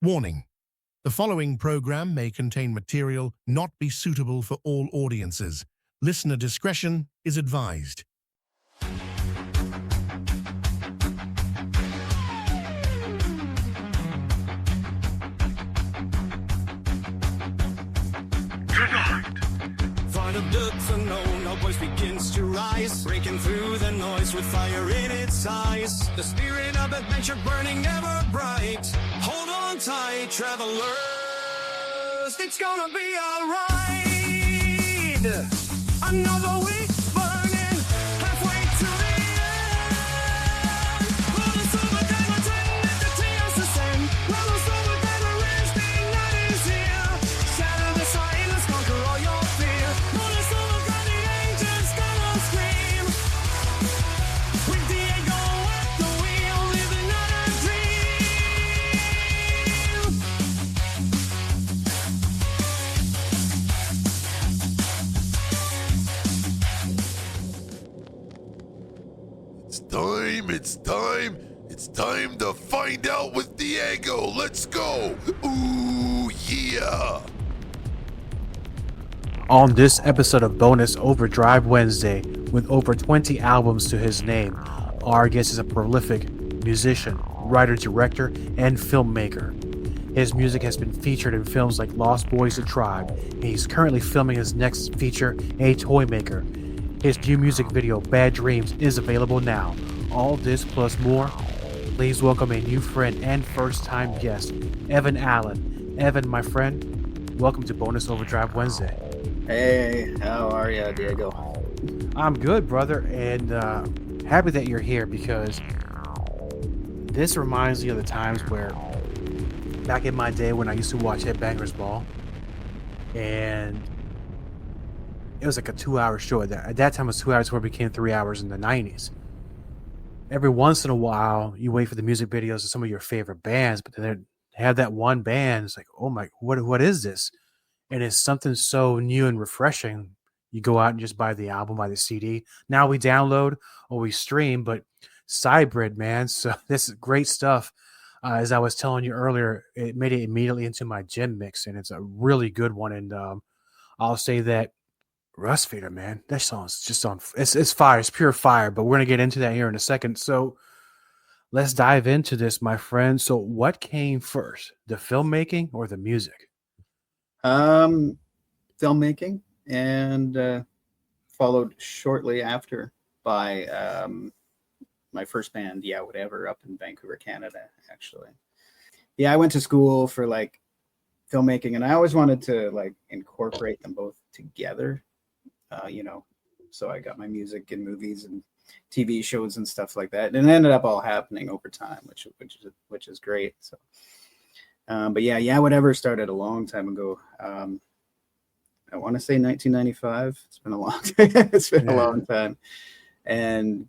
Warning: the following program may contain material not be suitable for all audiences. Listener discretion is advised. Final ducks unknown, our voice begins to rise, breaking through the noise with fire in its eyes. The spirit of adventure burning ever bright. Hold on tight, travelers, it's gonna be alright. Another week burning, halfway to the end. Bonus Overdrive Wednesday, let the tears descend. Bonus Overdrive Wednesday, night is here. Shatter the silence, conquer all your fear. Bonus Overdrive, the angels gonna scream. With Diego at the wheel, living on a dream. It's time to find out with Diego. Let's go. Ooh, yeah. On this episode of Bonus Overdrive Wednesday, with over 20 albums to his name, our guest is a prolific musician, writer, director, and filmmaker. His music has been featured in films like Lost Boys the Tribe, and he's currently filming his next feature, A Toy Maker. His new music video, Bad Dreams, is available now. All this plus more. Please welcome a new friend and first-time guest, Evan Allen. Evan, my friend, welcome to Bonus Overdrive Wednesday. Hey, how are you, Diego? I'm good, brother, and happy that you're here because this reminds me of the times where back in my day when I used to watch Headbangers Ball, and it was like a 2-hour show. At that time, it was 2 hours before it became 3 hours in the 90s. Every once in a while, you wait for the music videos of some of your favorite bands, but then they have that one band. It's like, oh my, what is this? And it's something so new and refreshing. You go out and just buy the album, buy the CD. Now we download or we stream, but Cybrid, man. So this is great stuff. As I was telling you earlier, it made it immediately into my gym mix, and it's a really good one. And I'll say that Rust Feeder, man, that song's just on. It's fire. It's pure fire. But we're gonna get into that here in a second. So let's dive into this, my friend. So what came first, the filmmaking or the music? Filmmaking, and followed shortly after by my first band, Yeah Whatever, up in Vancouver, Canada, actually. Yeah, I went to school for like filmmaking, and I always wanted to like incorporate them both together, so I got my music in movies and TV shows and stuff like that, and it ended up all happening over time, which is great. So but yeah, Whatever started a long time ago. I want to say 1995. It's been a long time. A long time. And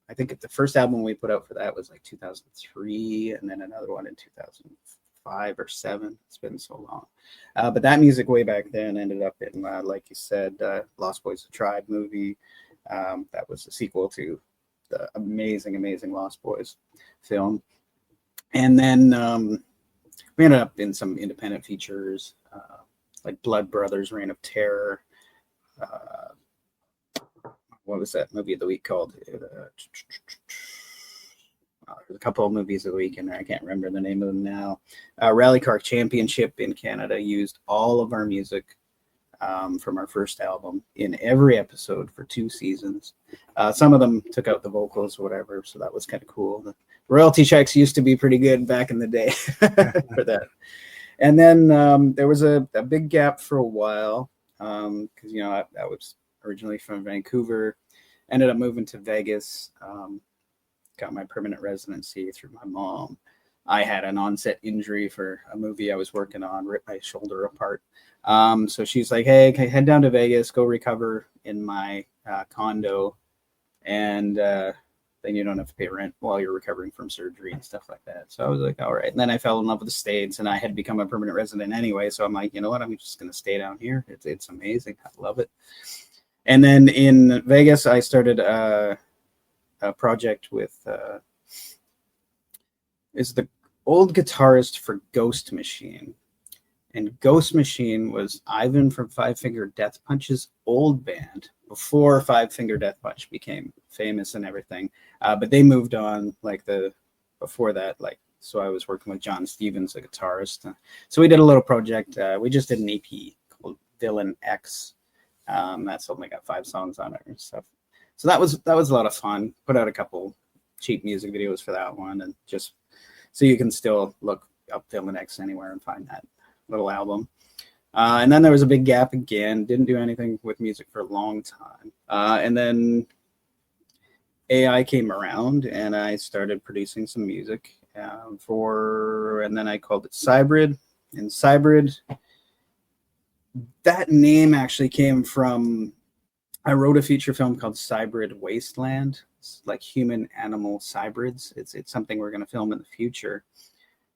I think the first album we put out for that was like 2003, and then another one in 2005 or 7. It's been so long. But that music way back then ended up in, like you said, Lost Boys the Tribe movie. That was a sequel to the amazing Lost Boys film. And then we ended up in some independent features, like Blood Brothers, Reign of Terror. What was that movie of the week called? There's a couple of movies of the week in there. I can't remember the name of them now. Rally Car Championship in Canada used all of our music from our first album in every episode for 2 seasons. Some of them took out the vocals or whatever, so that was kind of cool. The royalty checks used to be pretty good back in the day for that. And then there was a big gap for a while because, I was originally from Vancouver, ended up moving to Vegas, got my permanent residency through my mom. I had an onset injury for a movie I was working on, ripped my shoulder apart. So she's like, hey, head down to Vegas, go recover in my condo, and then you don't have to pay rent while you're recovering from surgery and stuff like that. So I was like, all right. And then I fell in love with the States, and I had become a permanent resident anyway. So I'm like, you know what? I'm just going to stay down here. It's amazing. I love it. And then in Vegas, I started a project with, old guitarist for Ghost Machine. And Ghost Machine was Ivan from Five Finger Death Punch's old band before Five Finger Death Punch became famous and everything. But they moved on before that. So I was working with John Stevens, a guitarist. So we did a little project. We just did an EP called Villain X. That's only got 5 songs on it and stuff. So that was a lot of fun. Put out a couple cheap music videos for that one, and just so you can still look up Villain X anywhere and find that little album. And then there was a big gap again. Didn't do anything with music for a long time. And then AI came around, and I started producing some music and then I called it Cybrid. And Cybrid, that name actually came from, I wrote a feature film called Cybrid Wasteland. It's like human animal cybrids. It's something we're going to film in the future.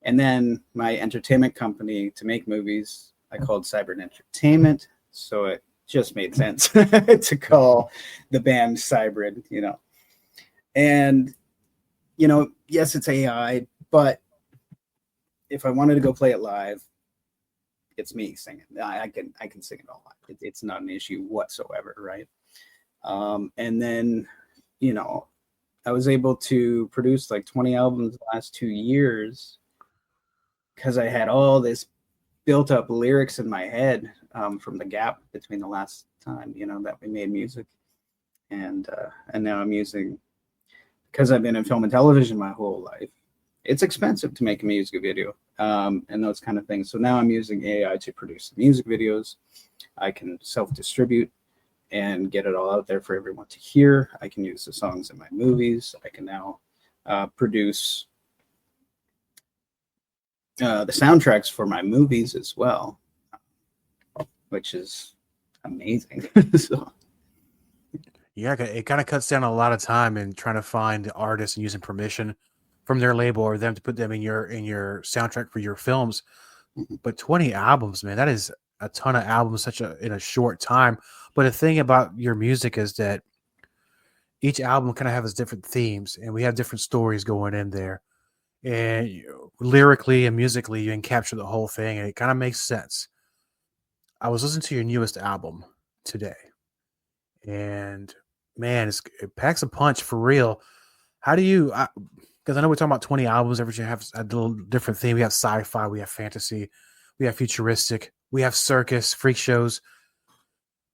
And then my entertainment company to make movies, I called Cybrid Entertainment. So it just made sense to call the band Cybrid, And, yes, it's AI, but if I wanted to go play it live, it's me singing. I can sing it all live. It's not an issue whatsoever, right? And then, I was able to produce like 20 albums the last 2 years because I had all this built up lyrics in my head from the gap between the last time, that we made music. And now I'm using, because I've been in film and television my whole life, it's expensive to make a music video and those kind of things. So now I'm using AI to produce music videos. I can self-distribute and get it all out there for everyone to hear. I can use the songs in my movies. I can now produce the soundtracks for my movies as well, which is amazing. So. Yeah, it kind of cuts down a lot of time in trying to find the artists and using permission from their label or them to put them in your soundtrack for your films. But 20 albums, man, that is a ton of albums in a short time. But the thing about your music is that each album kind of has different themes, and we have different stories going in there. And lyrically and musically, you can capture the whole thing, and it kind of makes sense. I was listening to your newest album today, and man, it packs a punch for real. How do you? Because I know we're talking about 20 albums. Every have a little different theme. We have sci-fi, we have fantasy, we have futuristic, we have circus, freak shows.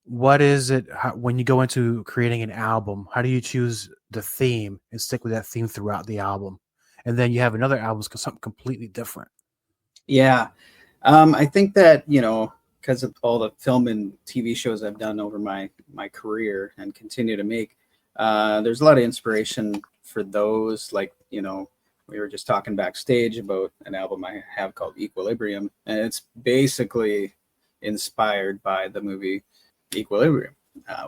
What is it when you go into creating an album? How do you choose the theme and stick with that theme throughout the album? And then you have another album, something completely different. Yeah. I think that, because of all the film and TV shows I've done over my career and continue to make, there's a lot of inspiration for those. Like, we were just talking backstage about an album I have called Equilibrium, and it's basically inspired by the movie Equilibrium,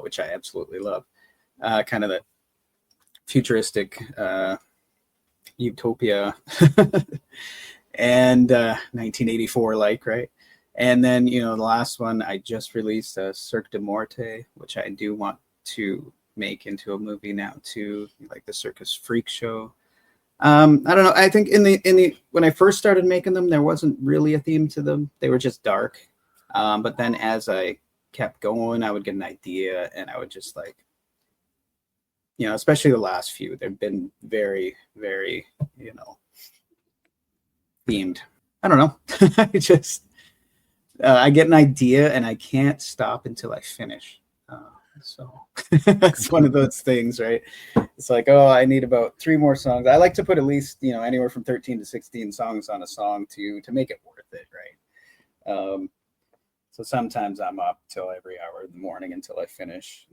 which I absolutely love. Kind of the futuristic utopia and 1984 right? And then, the last one I just released, Cirque de Morte, which I do want to make into a movie now too, like the Circus Freak Show. I don't know. I think in the when I first started making them, there wasn't really a theme to them. They were just dark. But then as I kept going, I would get an idea, and I would just especially the last few, they've been very, very, themed. I don't know. I just I get an idea and I can't stop until I finish. So it's one of those things, right? It's like, I need about 3 more songs. I like to put at least, anywhere from 13 to 16 songs on a song to make it worth it, right? So sometimes I'm up till every hour in the morning until I finish.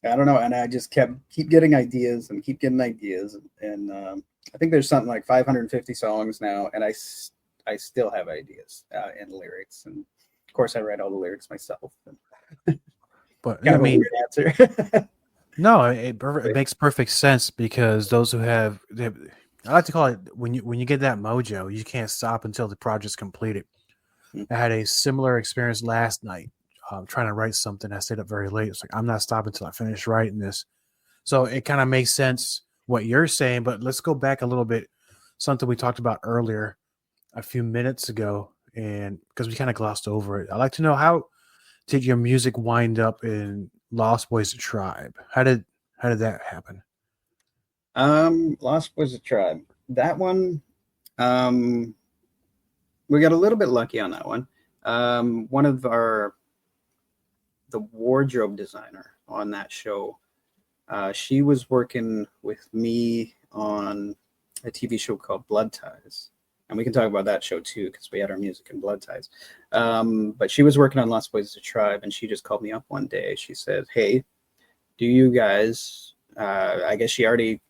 I don't know, and I just keep getting ideas and keep getting ideas, and I think there's something like 550 songs now, and I still have ideas and lyrics, and of course I write all the lyrics myself. But kind I of mean, a weird answer. no, it makes perfect sense because those who have, I like to call it when you get that mojo, you can't stop until the project's completed. I had a similar experience last night. Trying to write something. I stayed up very late. It's like, I'm not stopping until I finish writing this. So it kind of makes sense what you're saying, but let's go back a little bit. something we talked about earlier a few minutes ago, and because we kind of glossed over it, I'd like to know, how did your music wind up in Lost Boys Tribe? How did that happen? Lost Boys of Tribe. That one, um, we got a little bit lucky on that one. One of the wardrobe designer on that show, she was working with me on a TV show called Blood Ties. And we can talk about that show too, because we had our music in Blood Ties. But she was working on Lost Boys of Tribe, and she just called me up one day. She said, "Hey, do you guys," I guess she already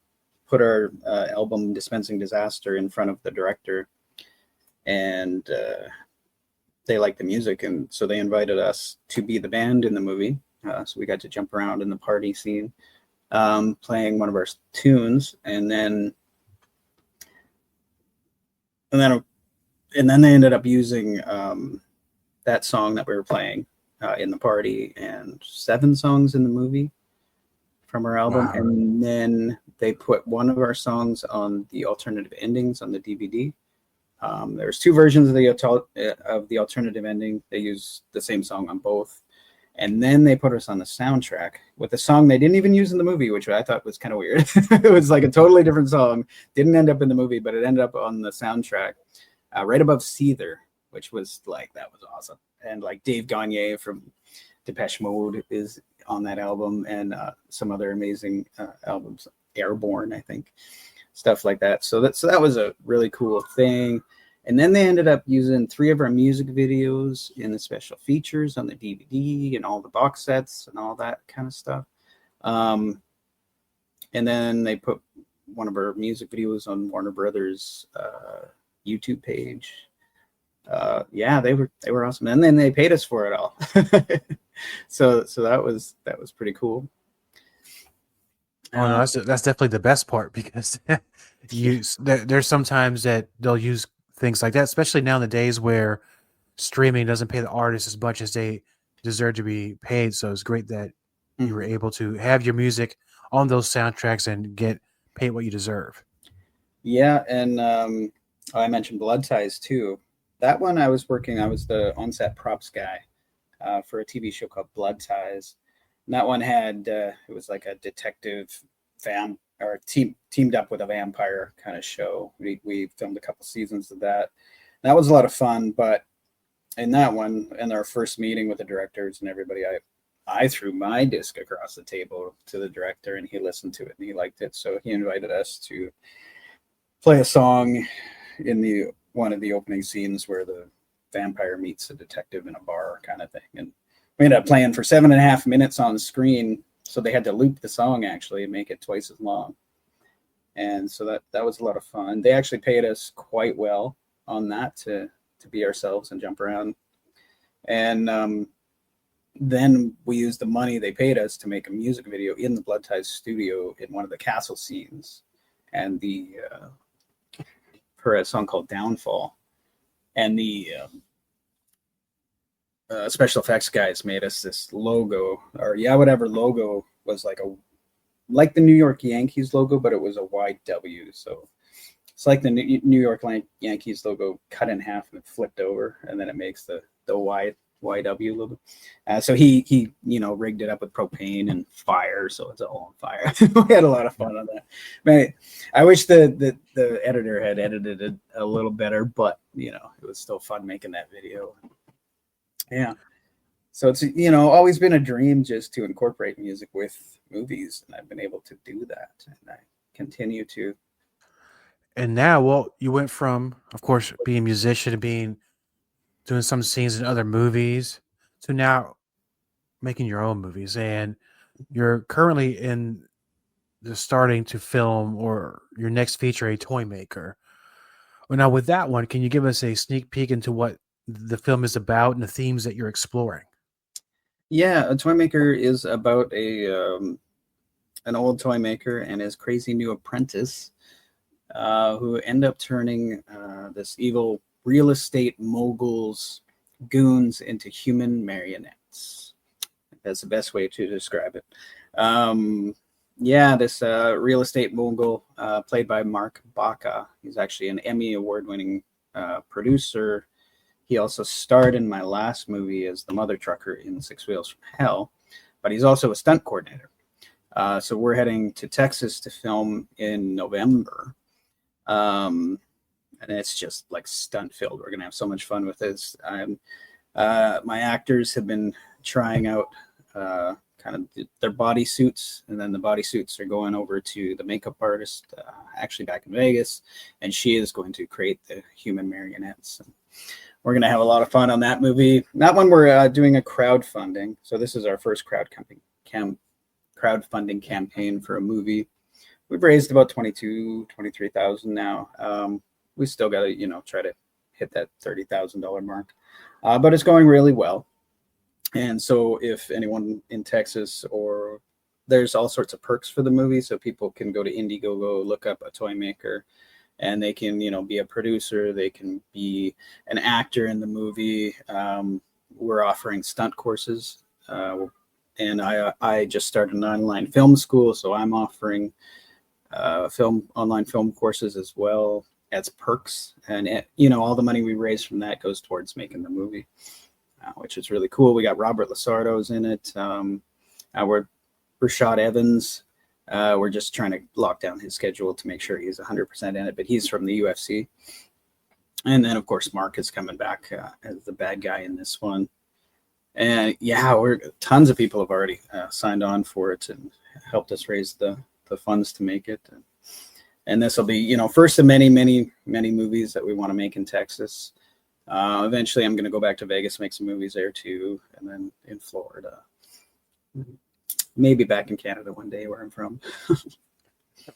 put our album Dispensing Disaster in front of the director, and they liked the music, and so they invited us to be the band in the movie. So we got to jump around in the party scene, playing one of our tunes, and then they ended up using that song that we were playing in the party, and 7 songs in the movie from our album. Wow. And then they put one of our songs on the alternative endings on the DVD. There's 2 versions of the alternative ending. They use the same song on both. And then they put us on the soundtrack with a song they didn't even use in the movie, which I thought was kind of weird. It was like a totally different song. Didn't end up in the movie, but it ended up on the soundtrack, right above Seether, which was like, that was awesome. And like Dave Gagne from Depeche Mode is on that album, and some other amazing albums, Airborne, I think, stuff like that. So that was a really cool thing. And then they ended up using 3 of our music videos in the special features on the DVD and all the box sets and all that kind of stuff. And then they put one of our music videos on Warner Brothers YouTube page. Yeah, they were awesome. And then they paid us for it all. So that was pretty cool. Oh no, that's definitely the best part, because there's sometimes that they'll use things like that, especially now in the days where streaming doesn't pay the artists as much as they deserve to be paid. So it's great that you were able to have your music on those soundtracks and get paid what you deserve. Yeah, and I mentioned Blood Ties too. That one I was the on-set props guy for a TV show called Blood Ties. And that one had it was like a detective teamed up with a vampire kind of show. We filmed a couple seasons of that. That was a lot of fun, but in that one, in our first meeting with the directors and everybody, I threw my disc across the table to the director, and he listened to it and he liked it. So he invited us to play a song in one of the opening scenes where the vampire meets a detective in a bar kind of thing. And we ended up playing for 7.5 minutes on screen. So they had to loop the song actually and make it twice as long. And so that was a lot of fun. They actually paid us quite well on that to be ourselves and jump around. And then we used the money they paid us to make a music video in the Blood Ties studio in one of the castle scenes, and for a song called Downfall. And the special effects guys made us this logo, whatever logo was like the New York Yankees logo, but it was a wide W. So it's like the New York Yankees logo cut in half and flipped over, and then it makes the YW logo. So he rigged it up with propane and fire, so it's all on fire. We had a lot of fun on that. Man, I wish the editor had edited it a little better, but it was still fun making that video. Yeah. So it's always been a dream just to incorporate music with movies, and I've been able to do that, and I continue to. And now, well, you went from, of course, being a musician to doing some scenes in other movies to now making your own movies, and you're currently starting to film, or your next feature, a toy maker. Well, now with that one, can you give us a sneak peek into what the film is about and the themes that you're exploring? Yeah, a toy maker is about an old toy maker and his crazy new apprentice, who end up turning this evil real estate mogul's goons into human marionettes. That's the best way to describe it. this real estate mogul played by Mark Baca. He's actually an Emmy award-winning producer. He also starred in my last movie as the mother trucker in Six Wheels from Hell, but he's also a stunt coordinator. So we're heading to Texas to film in November. And it's just like stunt filled. We're going to have so much fun with this. My actors have been trying out kind of their bodysuits, and then the bodysuits are going over to the makeup artist, actually back in Vegas, and she is going to create the human marionettes. And we're going to have a lot of fun on that movie. That one we're doing a crowdfunding. So this is our first crowdfunding campaign for a movie. We've raised about $23,000 now. We still got to, try to hit that $30,000 mark. But it's going really well. And so if anyone in Texas, or there's all sorts of perks for the movie, so people can go to Indiegogo, look up a toy maker, and they can, be a producer, they can be an actor in the movie. We're offering stunt courses. And I just started an online film school, so I'm offering online film courses as well as perks. And, all the money we raise from that goes towards making the movie, which is really cool. We got Robert Lasardo's in it. We're Rashad Evans. We're just trying to lock down his schedule to make sure he's 100% in it, but he's from the UFC. And then, of course, Mark is coming back as the bad guy in this one. And tons of people have already signed on for it and helped us raise the funds to make it. And this will be, first of many, many, many movies that we want to make in Texas. Eventually, I'm going to go back to Vegas, make some movies there too, and then in Florida. Maybe back in Canada one day, where I'm from.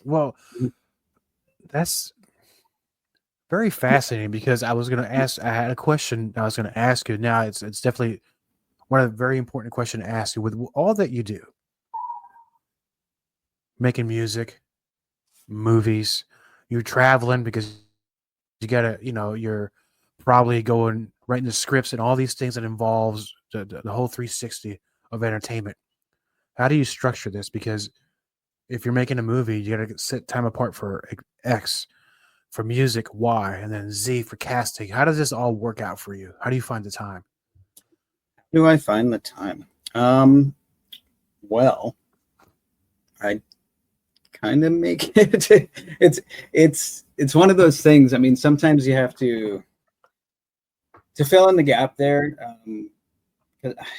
Well, that's very fascinating, because I had a question I was going to ask you. Now it's definitely one of the very important questions to ask you. With all that you do, making music, movies, you're traveling because you gotta, you're probably going writing the scripts and all these things that involves the whole 360 of entertainment. How do you structure this? Because if you're making a movie, you got to set time apart for X, for music, Y, and then Z for casting. How does this all work out for you? How do you find the time? Do I find the time? Well, I kind of make it. It's one of those things. I mean, sometimes you have to fill in the gap there.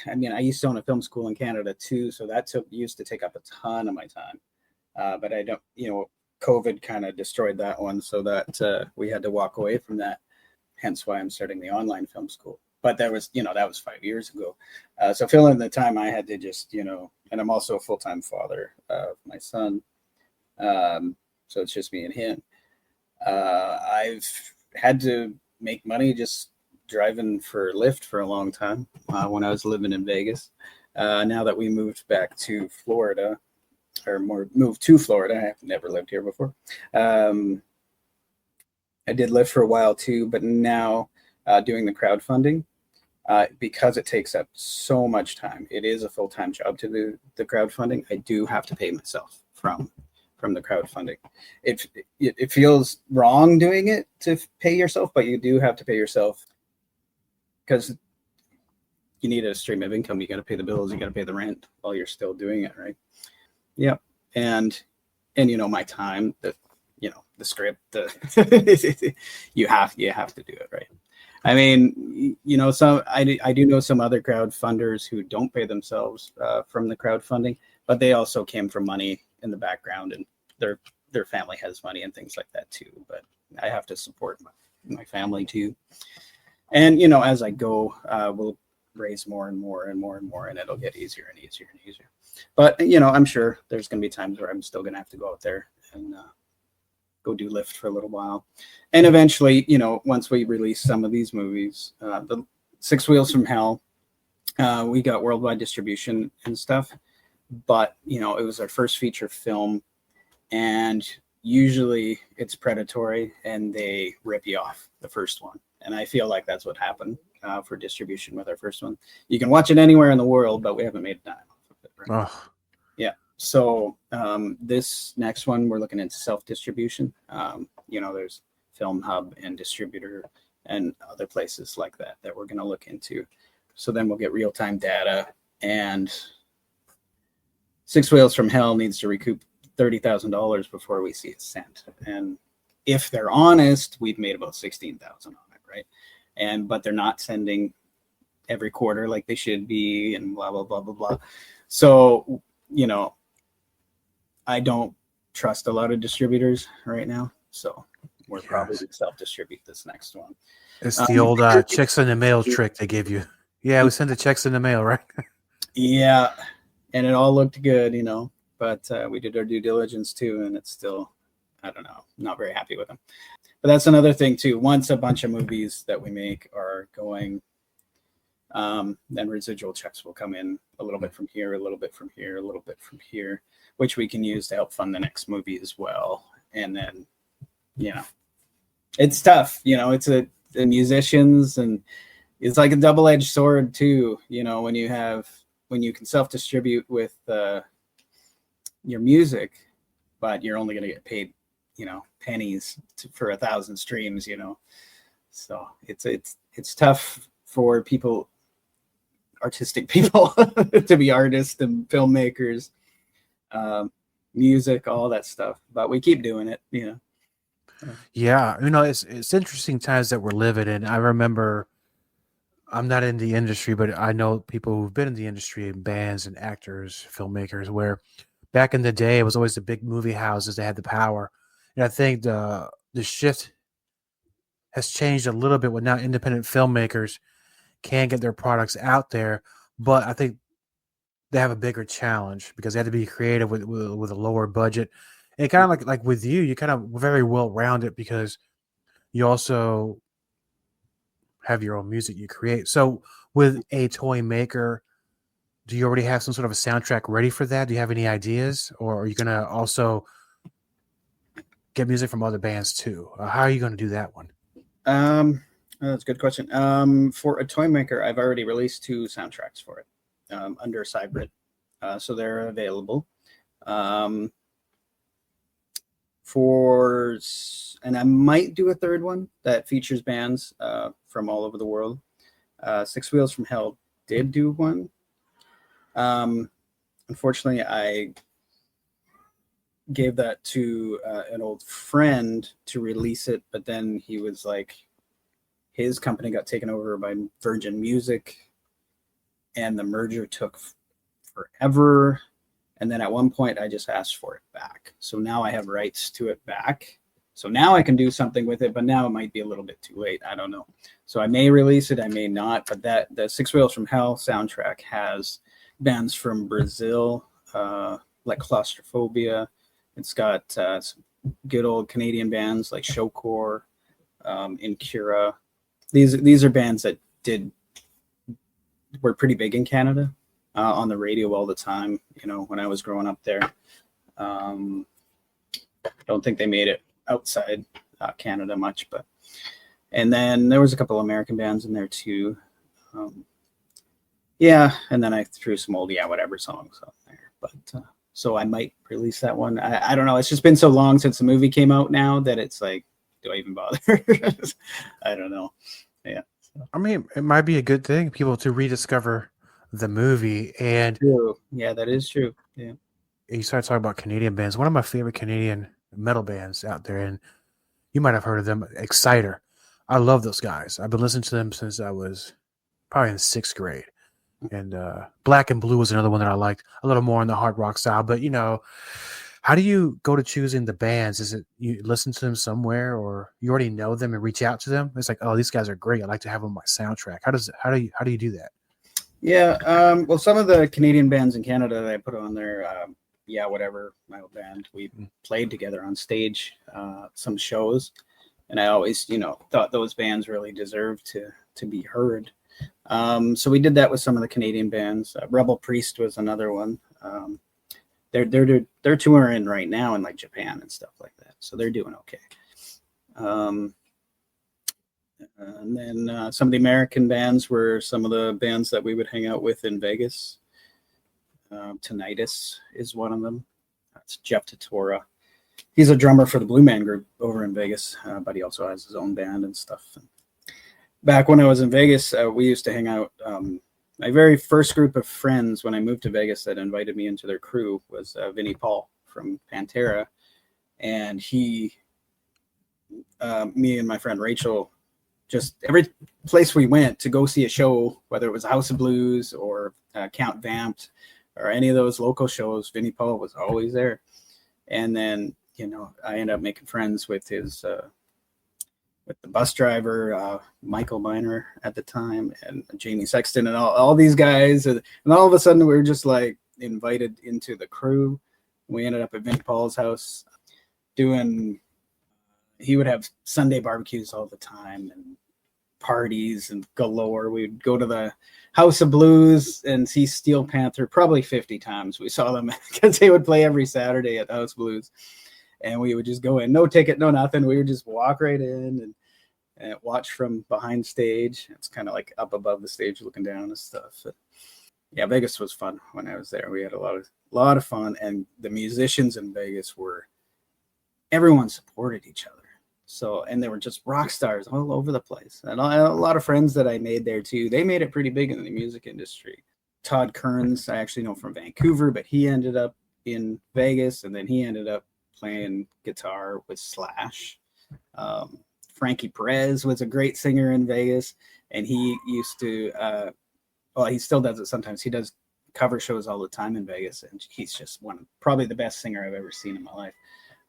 I mean, I used to own a film school in Canada too, so that used to take up a ton of my time. But I don't, COVID kind of destroyed that one, so that we had to walk away from that. Hence why I'm starting the online film school. But that was 5 years ago. So fill in the time I had to just, and I'm also a full-time father of my son. So it's just me and him. I've had to make money just driving for Lyft for a long time when I was living in Vegas. Now that we moved back to Florida, moved to Florida, I've never lived here before. I did Lyft for a while too, but now doing the crowdfunding, because it takes up so much time. It is a full-time job to do the crowdfunding. I do have to pay myself from the crowdfunding. It feels wrong doing it to pay yourself, but you do have to pay yourself because you need a stream of income. You got to pay the bills. You got to pay the rent while you're still doing it, right? Yep. And my time, the script, you have to do it, right? I mean, I do know some other crowdfunders who don't pay themselves from the crowdfunding, but they also came from money in the background, and their family has money and things like that too. But I have to support my family too. And, as I go, we'll raise more and more and more and more, and it'll get easier and easier and easier. But, I'm sure there's going to be times where I'm still going to have to go out there and go do Lyft for a little while. And eventually, once we release some of these movies, the Six Wheels from Hell, we got worldwide distribution and stuff. But, it was our first feature film, and usually it's predatory and they rip you off the first one. And I feel like that's what happened for distribution with our first one. You can watch it anywhere in the world, but we haven't made a dime off of it. Right? Oh. Yeah. So this next one, we're looking into self-distribution. There's Film Hub and Distributor and other places like that we're going to look into. So then we'll get real-time data, and Six Whales from Hell needs to recoup $30,000 before we see a cent. And if they're honest, we've made about $16,000 on it, right? But they're not sending every quarter like they should be, and blah, blah, blah, blah, blah. So, I don't trust a lot of distributors right now. So we're probably going to self-distribute this next one. It's the old checks in the mail trick they give you. Yeah, we send the checks in the mail, right? Yeah, and it all looked good, but we did our due diligence too, and it's still, I don't know, not very happy with them. But that's another thing too. Once a bunch of movies that we make are going, then residual checks will come in a little bit from here, a little bit from here, a little bit from here, which we can use to help fund the next movie as well. And then, it's tough, it's the musicians, and it's like a double-edged sword too, when you can self-distribute with your music, but you're only going to get paid, pennies for 1,000 streams, so it's tough for people, artistic people, to be artists and filmmakers, music, all that stuff, but we keep doing it. Yeah, it's interesting times that we're living in. I remember, I'm not in the industry, but I know people who've been in the industry, and bands and actors, filmmakers, where back in the day it was always the big movie houses that had the power. And I think the shift has changed a little bit, where now independent filmmakers can get their products out there, but I think they have a bigger challenge because they have to be creative with a lower budget. And kind of like with you, you kind of very well rounded because you also have your own music you create. So with a toy maker, do you already have some sort of a soundtrack ready for that? Do you have any ideas, or are you going to also get music from other bands too? How are you going to do that one? That's a good question. For a toy maker, I've already released 2 soundtracks for it under Cybrid, so they're available. And I might do a third one that features bands from all over the world. Six Wheels from Hell did do one. Unfortunately, I gave that to an old friend to release it, but then he was like, his company got taken over by Virgin Music, and the merger took forever. And then at one point, I just asked for it back. So now I have rights to it back. So now I can do something with it, but now it might be a little bit too late. I don't know. So I may release it, I may not. But the Six Wheels from Hell soundtrack has bands from Brazil, like Claustrophobia. It's got some good old Canadian bands like Showcore, Incura. These are bands that were pretty big in Canada, on the radio all the time, when I was growing up there. Don't think they made it outside Canada much, and then there was a couple American bands in there too. And then I threw some old whatever songs up there, but so I might release that one. I don't know. It's just been so long since the movie came out now that it's like, do I even bother? I don't know. Yeah. So. I mean, it might be a good thing, people to rediscover the movie. And true. Yeah, that is true. Yeah. You started talking about Canadian bands. One of my favorite Canadian metal bands out there, and you might have heard of them, Exciter. I love those guys. I've been listening to them since I was probably in 6th grade. And Black and Blue was another one that I liked, a little more on the hard rock style. But, how do you go to choosing the bands? Is it you listen to them somewhere, or you already know them and reach out to them? It's like, oh, these guys are great. I'd like to have them on my soundtrack. How do you do that? Yeah. Well, some of the Canadian bands in Canada that I put on there, whatever, my old band, we played together on stage, some shows, and I always, thought those bands really deserved to be heard. So we did that with some of the Canadian bands. Rebel Priest was another one. They're touring right now in like Japan and stuff like that, so they're doing okay. And then some of the American bands were some of the bands that we would hang out with in Vegas. Tinnitus is one of them. That's Jeff Tatora. He's a drummer for the Blue Man Group over in Vegas, but he also has his own band and stuff. Back when I was in Vegas, we used to hang out. My very first group of friends when I moved to Vegas that invited me into their crew was Vinnie Paul from Pantera. And me and my friend Rachel, just every place we went to go see a show, whether it was House of Blues or Count Vamped or any of those local shows, Vinnie Paul was always there. And then, I ended up making friends with his, with the bus driver, Michael Miner at the time, and Jamie Sexton and all these guys. And all of a sudden we were just like invited into the crew. We ended up at Vinnie Paul's house he would have Sunday barbecues all the time and parties and galore. We'd go to the House of Blues and see Steel Panther probably 50 times. We saw them because they would play every Saturday at the House of Blues. And we would just go in, no ticket, no nothing. We would just walk right in and watch from behind stage. It's kind of like up above the stage looking down and stuff. But yeah, Vegas was fun when I was there. We had a lot of fun. And the musicians in Vegas everyone supported each other. So, and they were just rock stars all over the place. And a lot of friends that I made there too, they made it pretty big in the music industry. Todd Kearns, I actually know from Vancouver, but he ended up in Vegas, and then he ended up playing guitar with Slash. Frankie Perez was a great singer in Vegas, and he used to, he still does it sometimes. He does cover shows all the time in Vegas, and he's just probably the best singer I've ever seen in my life.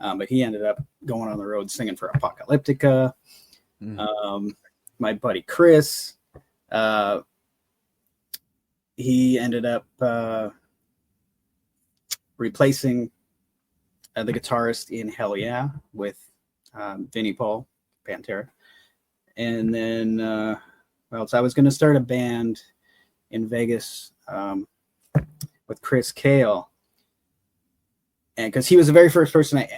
But he ended up going on the road singing for Apocalyptica. My buddy Chris, he ended up replacing the guitarist in Hell Yeah with Vinnie Paul, Pantera. And then, so I was going to start a band in Vegas with Chris Kale. And because he was the very first person I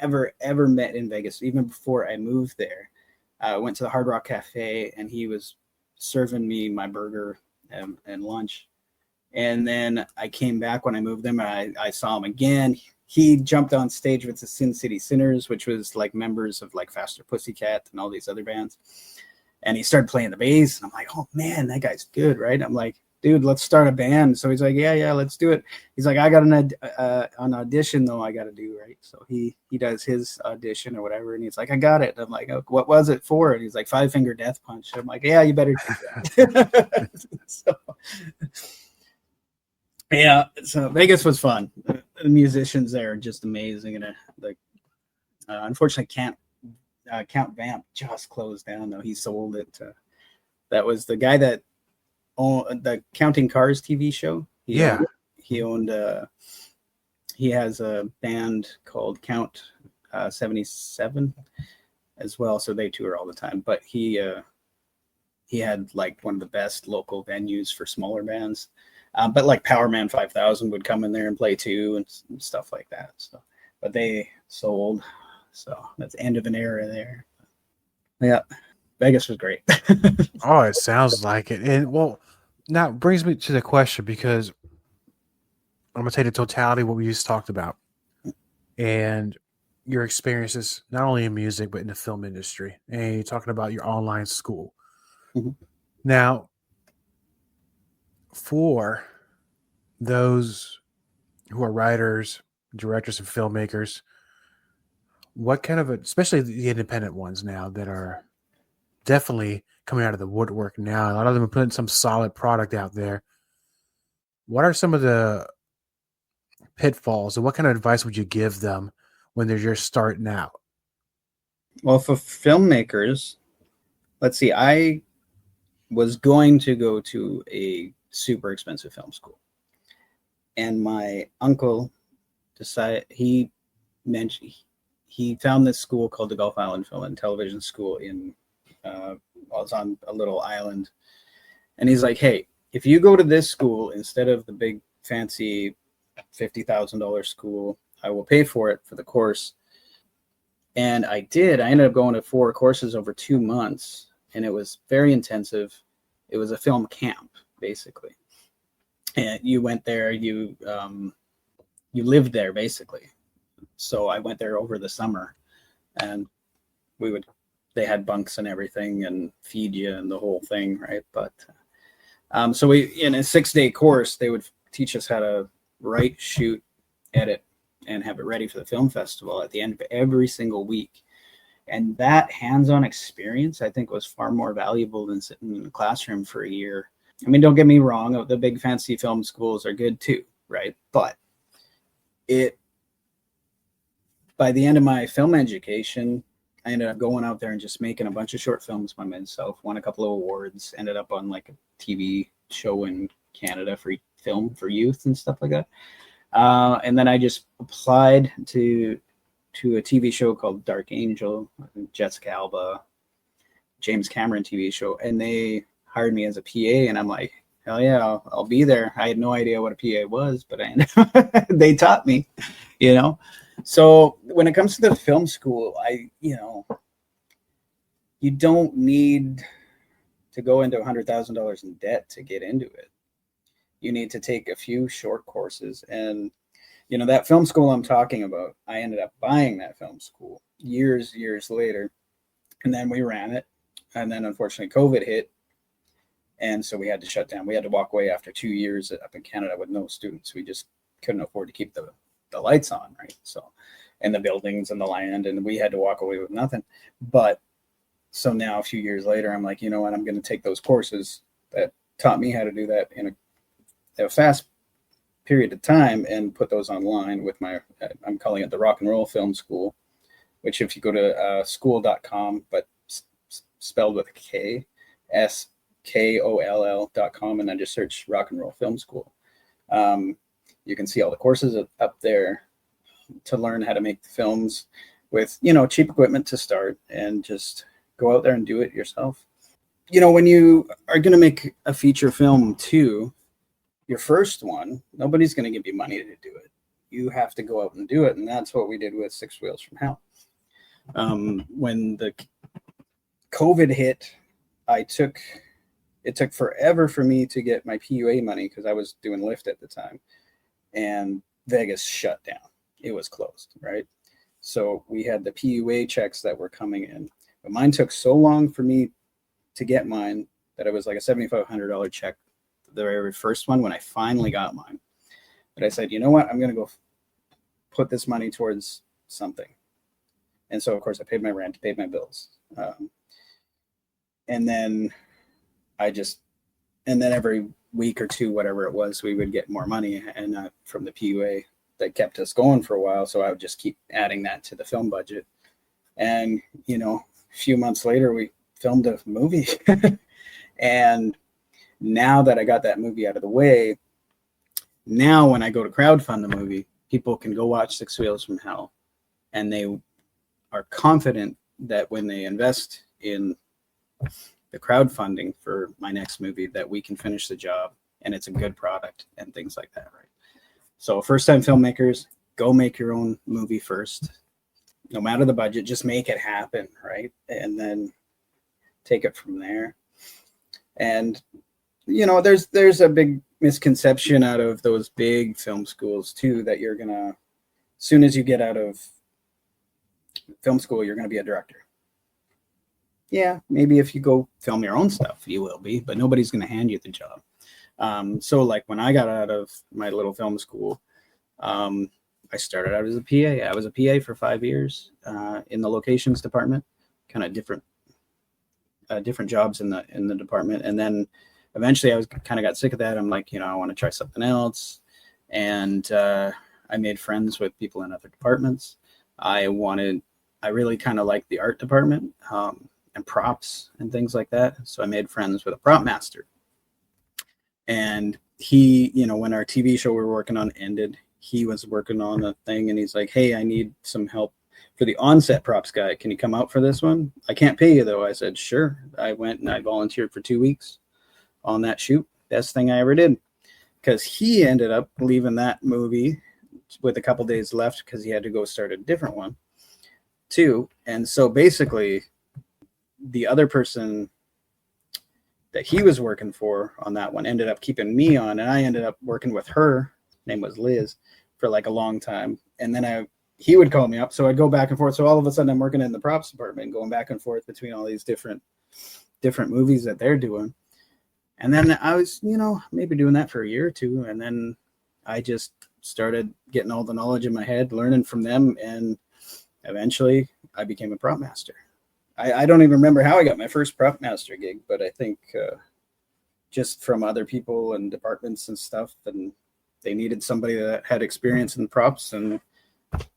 ever met in Vegas, even before I moved there. I went to the Hard Rock Cafe, and he was serving me my burger and lunch. And then I came back when I moved them, and I saw him again. He jumped on stage with the Sin City Sinners, which was like members of like Faster Pussycat and all these other bands. And he started playing the bass, and I'm like, oh man, that guy's good, right? I'm like, dude, let's start a band. So he's like, yeah, let's do it. He's like, I got an audition though I got to do, right? So he does his audition or whatever, and he's like, I got it. And I'm like, oh, what was it for? And he's like, 5 Finger Death Punch. I'm like, yeah, you better take that. So Vegas was fun. The musicians there are just amazing, and unfortunately, Count Vamp just closed down though. He sold it. That was the guy that owned the Counting Cars TV show. He has a band called Count 77 as well, so they tour all the time. But he had like one of the best local venues for smaller bands. But like Power Man 5000 would come in there and play too, and stuff like that. So, but they sold, so that's the end of an era there. Yeah, Vegas was great. Oh, it sounds like it. And well, now it brings me to the question, because I'm gonna take the totality of what we just talked about and your experiences, not only in music but in the film industry, and you're talking about your online school. Mm-hmm. Now, for those who are writers, directors, and filmmakers, what kind of especially the independent ones now that are definitely coming out of the woodwork now, a lot of them are putting some solid product out there. What are some of the pitfalls, and what kind of advice would you give them when they're just starting out? Well, for filmmakers, let's see, I was going to go to a super expensive film school, and my uncle decided he found this school called the Gulf Island Film and Television School in it's on a little island, and he's like, hey, if you go to this school instead of the big fancy $50,000 school, I will pay for it for the course. And I did. I ended up going to 4 courses over 2 months, and it was very intensive. It was a film camp, basically. And you went there, you lived there basically. So I went there over the summer, and they had bunks and everything and feed you and the whole thing, right? But so in a 6-day course, they would teach us how to write, shoot, edit, and have it ready for the film festival at the end of every single week. And that hands-on experience, I think, was far more valuable than sitting in the classroom for a year. I mean, don't get me wrong, the big fancy film schools are good too, right? But by the end of my film education, I ended up going out there and just making a bunch of short films by myself, won a couple of awards, ended up on like a TV show in Canada for film for youth and stuff like that. And then I just applied to a TV show called Dark Angel, Jessica Alba, James Cameron TV show. And they hired me as a PA, and I'm like, hell yeah, I'll be there. I had no idea what a PA was, but they taught me, you know? So when it comes to the film school, you don't need to go into $100,000 in debt to get into it. You need to take a few short courses. And, that film school I'm talking about, I ended up buying that film school years later. And then we ran it. And then unfortunately COVID hit. And so we had to shut down. We had to walk away after 2 years up in Canada with no students. We just couldn't afford to keep the lights on, right? So, and the buildings and the land, and we had to walk away with nothing. But so now a few years later, I'm like, you know what? I'm going to take those courses that taught me how to do that in a fast period of time and put those online with I'm calling it the Rock and Roll Film School, which if you go to school.com, but spelled with a K, SKOLL.com, and then just search Rock and Roll Film School. You can see all the courses up there to learn how to make the films with, cheap equipment to start, and just go out there and do it yourself. When you are going to make a feature film too, your first one, nobody's going to give you money to do it. You have to go out and do it. And that's what we did with Six Wheels from Hell. When the COVID hit, it took forever for me to get my PUA money because I was doing Lyft at the time, and Vegas shut down. It was closed, right? So we had the PUA checks that were coming in, but mine took so long for me to get mine that it was like a $7,500 check, the very first one, when I finally got mine. But I said, you know what? I'm going to go put this money towards something. And so, of course, I paid my rent, paid my bills. And then every week or two, whatever it was, we would get more money and from the PUA that kept us going for a while. So I would just keep adding that to the film budget. And, a few months later, we filmed a movie. And now that I got that movie out of the way, now when I go to crowdfund the movie, people can go watch Six Wheels from Hell, and they are confident that when they invest in the crowdfunding for my next movie, that we can finish the job and it's a good product and things like that, right? So first-time filmmakers, go make your own movie first. No matter the budget, just make it happen, right? And then take it from there. And there's a big misconception out of those big film schools too, that you're gonna, as soon as you get out of film school, you're gonna be a director. Yeah, maybe if you go film your own stuff, you will be, but nobody's gonna hand you the job. So like when I got out of my little film school, I started out as a PA. I was a PA for 5 years in the locations department, kind of different jobs in the department. And then eventually I got sick of that. I'm like, I want to try something else. And I made friends with people in other departments. I really kind of liked the art department and props and things like that. So I made friends with a prop master. And he, when our TV show we were working on ended, he was working on a thing, and he's like, hey, I need some help for the onset props guy. Can you come out for this one? I can't pay you though. I said, sure. I went and I volunteered for 2 weeks on that shoot. Best thing I ever did, because he ended up leaving that movie with a couple days left because he had to go start a different one too. And so basically the other person that he was working for on that one ended up keeping me on, and I ended up working with her. Name was Liz for like a long time, and then he would call me up, so I'd go back and forth. So all of a sudden, I'm working in the props department, going back and forth between all these different movies that they're doing. And then I was, maybe doing that for a year or two, and then I just started getting all the knowledge in my head, learning from them, and eventually I became a prop master. I don't even remember how I got my first prop master gig, but I think just from other people and departments and stuff, and they needed somebody that had experience in props, and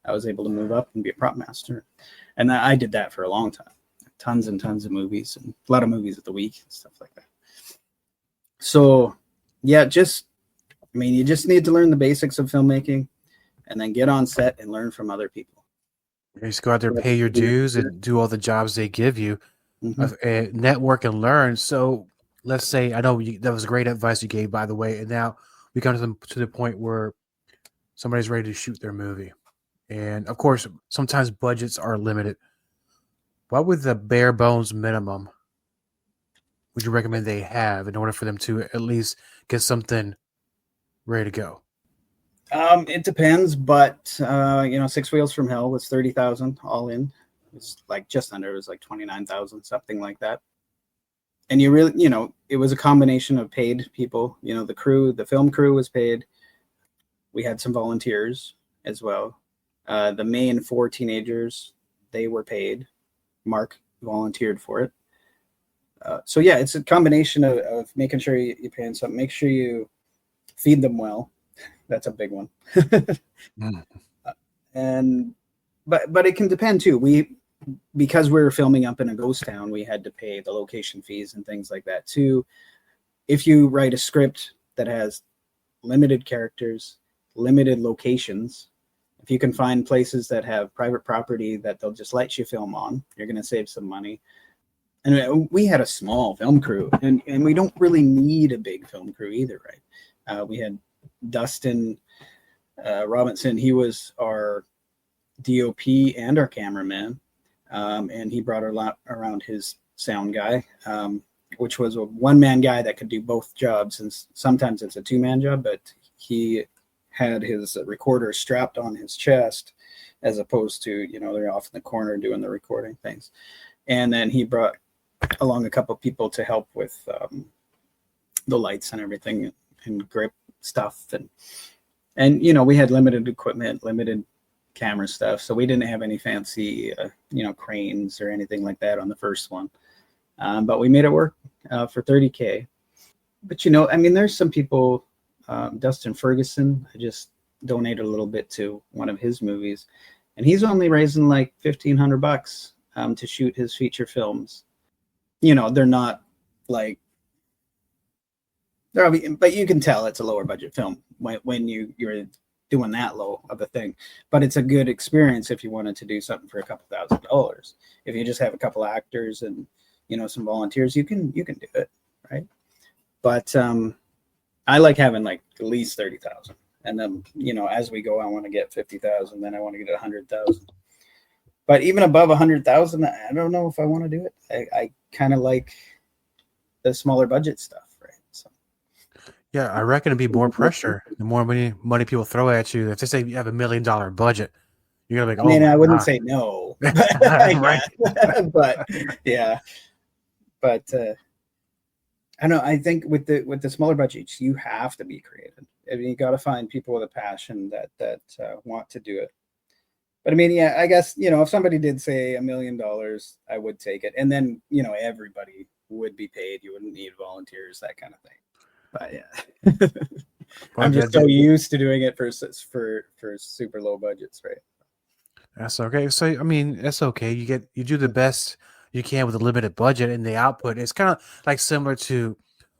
I was able to move up and be a prop master. And I did that for a long time. Tons and tons of movies, and a lot of movies at the week and stuff like that. So, yeah, you just need to learn the basics of filmmaking and then get on set and learn from other people. You just go out there, pay your dues, and do all the jobs they give you, and network and learn. So let's say, I know that was great advice you gave, by the way, and now we come to the point where somebody's ready to shoot their movie. And, of course, sometimes budgets are limited. What would the bare bones minimum would you recommend they have in order for them to at least get something ready to go? It depends, but Six Wheels from Hell was $30,000 all in. It's like just under. It was like $29,000, something like that. And you really, it was a combination of paid people. The film crew was paid. We had some volunteers as well. The main 4 teenagers, they were paid. Mark volunteered for it. So yeah, it's a combination of making sure you're paying something. Make sure you feed them well. That's a big one. But it can depend too. Because we were filming up in a ghost town, we had to pay the location fees and things like that too. If you write a script that has limited characters, limited locations, if you can find places that have private property that they'll just let you film on, you're going to save some money. And we had a small film crew, and we don't really need a big film crew either, right? We had Dustin Robinson. He was our DOP and our cameraman, and he brought a lot around his sound guy, which was a one-man guy that could do both jobs. And sometimes it's a two-man job, but he had his recorder strapped on his chest as opposed to, they're off in the corner doing the recording things. And then he brought along a couple of people to help with the lights and everything and grip stuff. And we had limited equipment, limited camera stuff. So we didn't have any fancy, cranes or anything like that on the first one. But we made it work for $30,000. But, there's some people, Dustin Ferguson, I just donated a little bit to one of his movies, and he's only raising like $1,500 to shoot his feature films. They're not like, but you can tell it's a lower budget film when you're doing that low of a thing. But it's a good experience if you wanted to do something for a couple $1,000s. If you just have a couple actors and some volunteers, you can do it, right? But I like having like at least 30,000, and then as we go, I want to get 50,000, then I want to get 100,000. But even above 100,000, I don't know if I want to do it. I kind of like the smaller budget stuff, right? So. Yeah, I reckon it'd be more pressure. The more money people throw at you, if they say you have $1 million budget, you're gonna be like, I wouldn't say no, right? but yeah, but I don't know. I think with the smaller budgets, you have to be creative. You got to find people with a passion that want to do it. But I guess, if somebody did say $1 million, I would take it. And then, everybody would be paid. You wouldn't need volunteers, that kind of thing. But yeah, I'm just so used to doing it for super low budgets, right? That's okay. So, that's okay. You do the best you can with a limited budget, and the output is kind of like similar to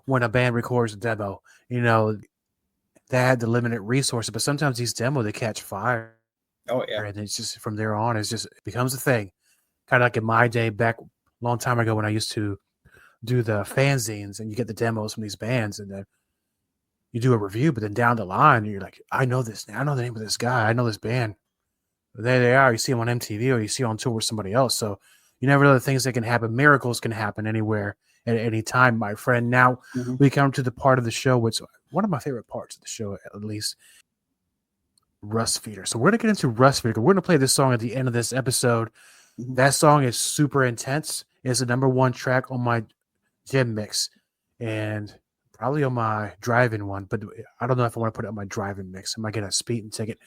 when a band records a demo. They had the limited resources, but sometimes these demos, they catch fire. Oh yeah, and it's just from there on, it becomes a thing. Kind of like in my day, back a long time ago, when I used to do the fanzines, and you get the demos from these bands, and then you do a review. But then down the line, you're like, I know this. I know the name of this guy. I know this band. There they are. You see them on MTV, or you see them on tour with somebody else. So you never know the things that can happen. Miracles can happen anywhere at any time, my friend. Now we come to the part of the show, which one of my favorite parts of the show, at least, Rust Feeder. So we're going to get into Rust Feeder. We're going to play this song at the end of this episode. That song is super intense. It's the #1 track on my gym mix and probably on my drive-in one, but I don't know if I want to put it on my drive-in mix. I might get a speeding ticket.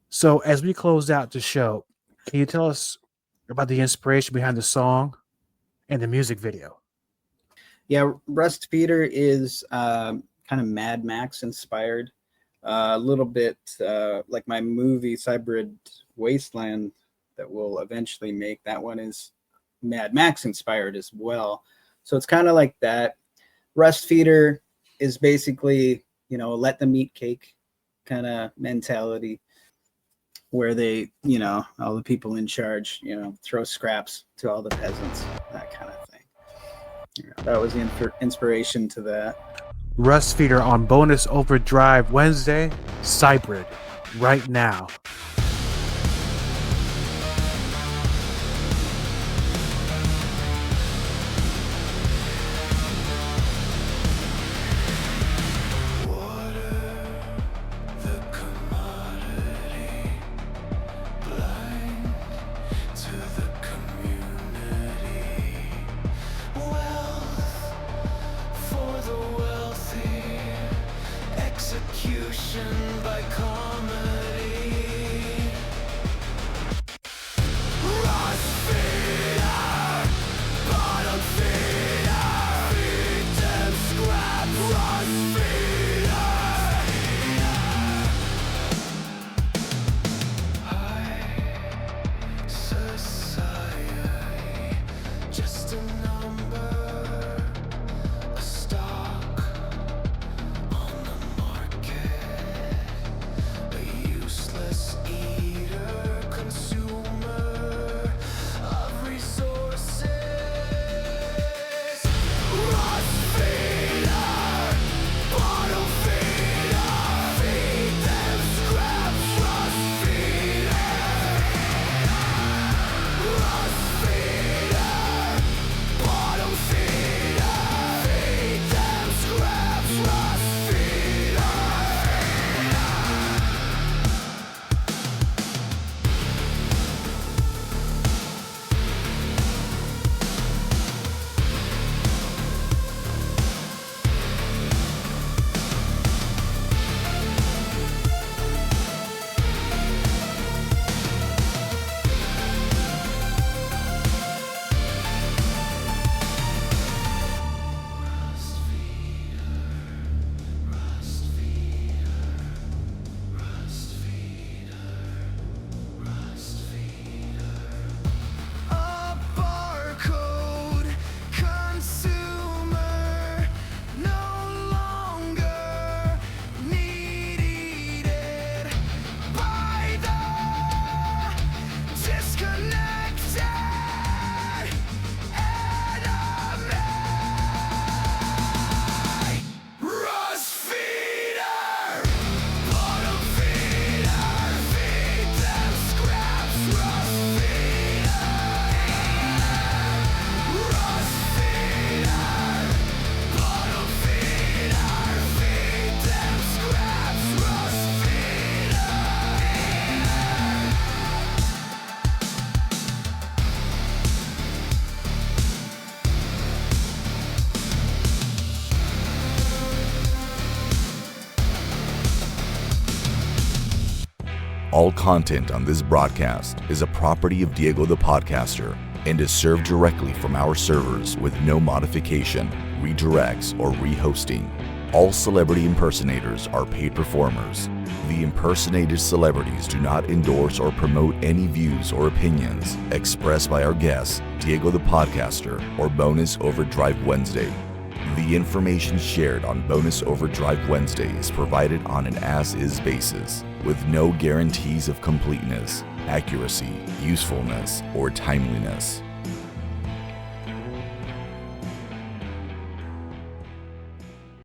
So as we close out the show, can you tell us about the inspiration behind the song and the music video? Yeah, Rust Feeder is kind of Mad Max inspired. A little bit like my movie Cybrid Wasteland that we'll eventually make. That one is Mad Max inspired as well. So it's kind of like that. Rust Feeder is basically, let them eat cake kind of mentality where they, all the people in charge, throw scraps to all the peasants, that kind of thing. That was the inspiration to that. Rust Feeder on Bonus Overdrive Wednesday, Cybrid, right now. All content on this broadcast is a property of Diego the Podcaster and is served directly from our servers with no modification, redirects, or rehosting. All celebrity impersonators are paid performers. The impersonated celebrities do not endorse or promote any views or opinions expressed by our guests, Diego the Podcaster, or Bonus Overdrive Wednesday. The information shared on Bonus Overdrive Wednesday is provided on an as-is basis, with no guarantees of completeness, accuracy, usefulness, or timeliness.